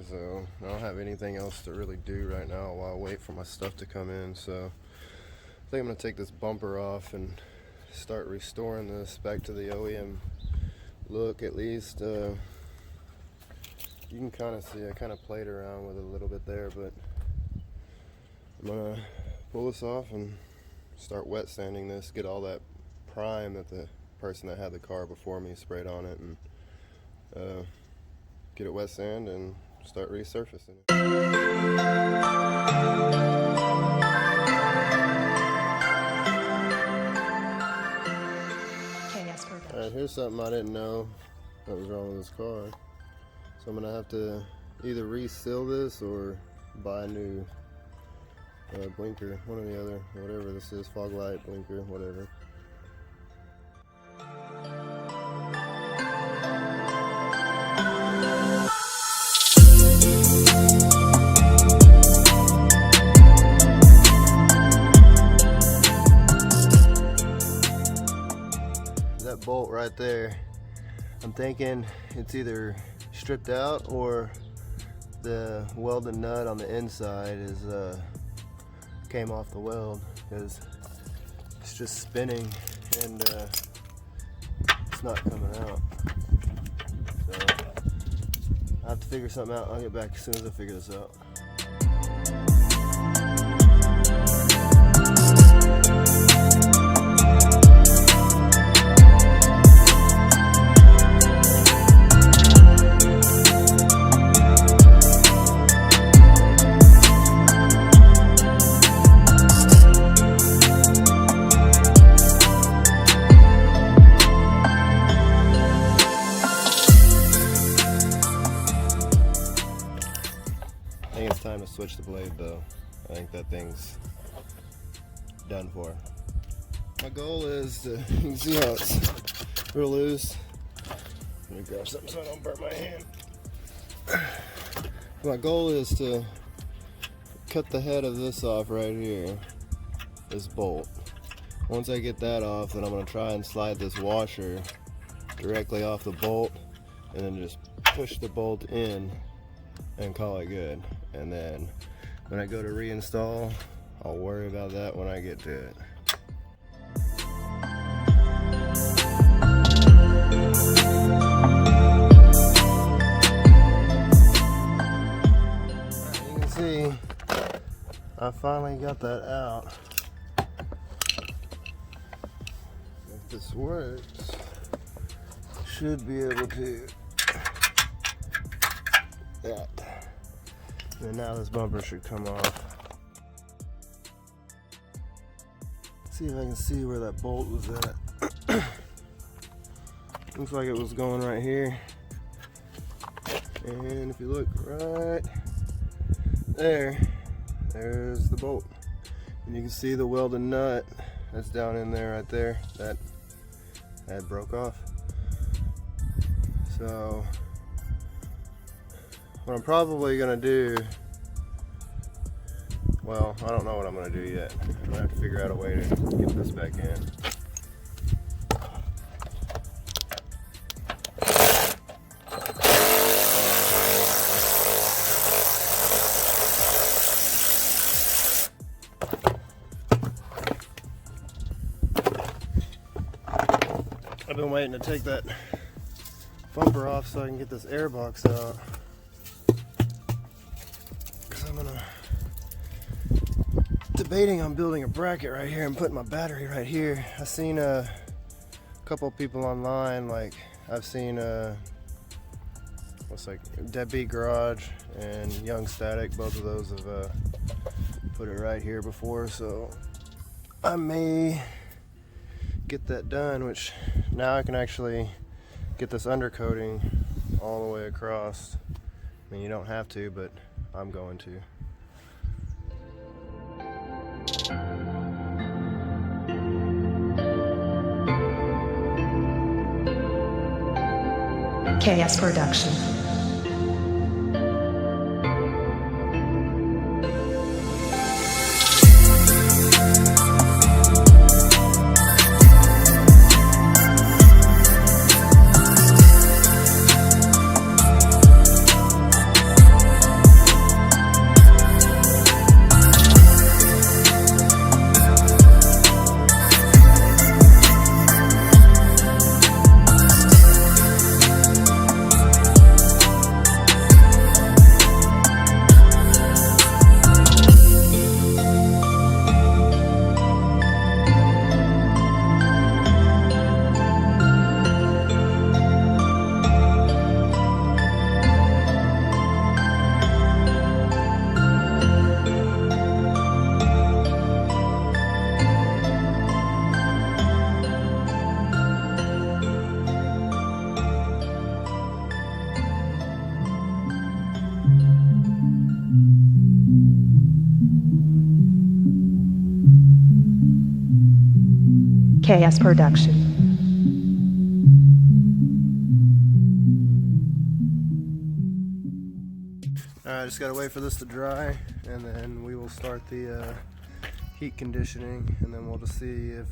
so I don't have anything else to really do right now while I wait for my stuff to come in. So I think I'm going to take this bumper off and start restoring this back to the OEM look at least. You can kind of see I kind of played around with it a little bit there, but I'm going to pull this off and start wet sanding this, get all that prime that the person that had the car before me sprayed on it, and get it wet sand and start resurfacing it. Alright, here's something I didn't know that was wrong with this car. So I'm gonna have to either reseal this or buy a new blinker, one or the other, whatever this is, fog light, blinker, whatever. That bolt right there, I'm thinking it's either stripped out or the welded nut on the inside is came off the weld, because it's just spinning and it's not coming out. So I have to figure something out. I'll get back as soon as I figure this out. I think it's time to switch the blade though. I think that thing's done for. My goal is to, you can see how it's real loose. Let me grab something so I don't burn my hand. My goal is to cut the head of this off right here, this bolt. Once I get that off, then I'm going to try and slide this washer directly off the bolt and then just push the bolt in and call it good. And then when I go to reinstall, I'll worry about that when I get to it. You can see I finally got that out. If this works, should be able to. That. And now this bumper should come off. See if I can see where that bolt was at. Looks like it was going right here. And if you look right there, there's the bolt. And you can see the welded nut that's down in there right there. That broke off. So what I'm probably gonna do, well, I don't know what I'm gonna do yet. I'm gonna have to figure out a way to get this back in. I've been waiting to take that bumper off so I can get this air box out. Debating on building a bracket right here and putting my battery right here. I've seen a couple people online, like I've seen what's like Deadbeat Garage and Young Static, both of those have put it right here before, so I may get that done, which now I can actually get this undercoating all the way across. I mean, you don't have to, but I'm going to. KS Production. KS Production. Alright, just gotta wait for this to dry, and then we will start the heat conditioning, and then we'll just see if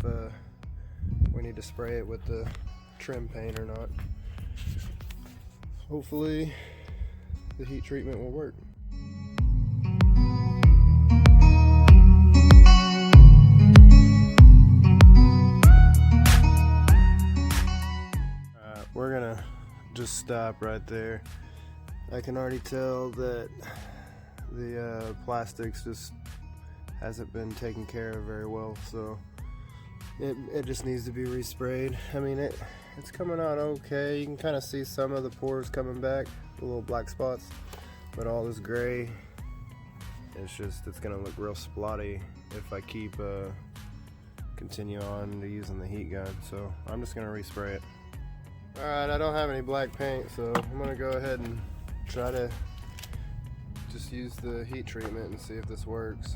we need to spray it with the trim paint or not. Hopefully the heat treatment will work. We're gonna just stop right there. I can already tell that the plastics just hasn't been taken care of very well, so it just needs to be resprayed. I mean, it's coming out okay. You can kind of see some of the pores coming back, the little black spots, but all this gray, it's gonna look real splotty if I keep continue on to using the heat gun. So I'm just gonna respray it. Alright, I don't have any black paint, so I'm gonna go ahead and try to just use the heat treatment and see if this works.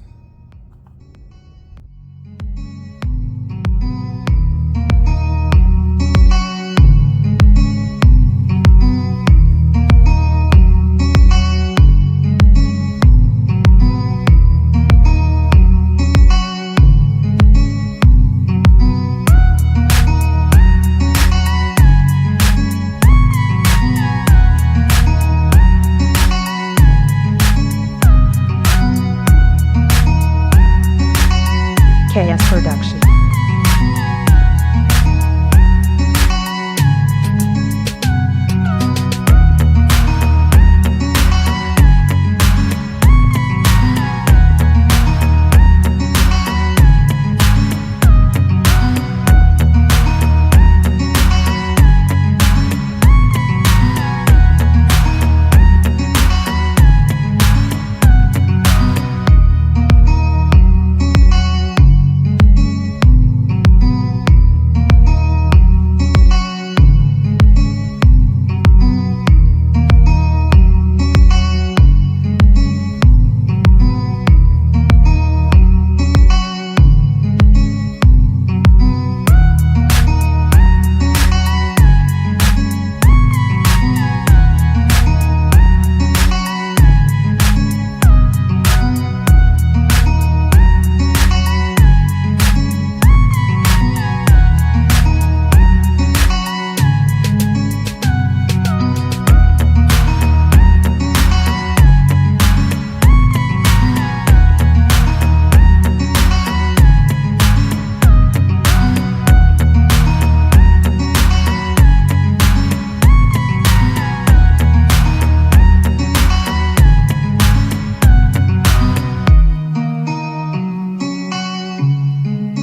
KS Production.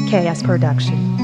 KS Production.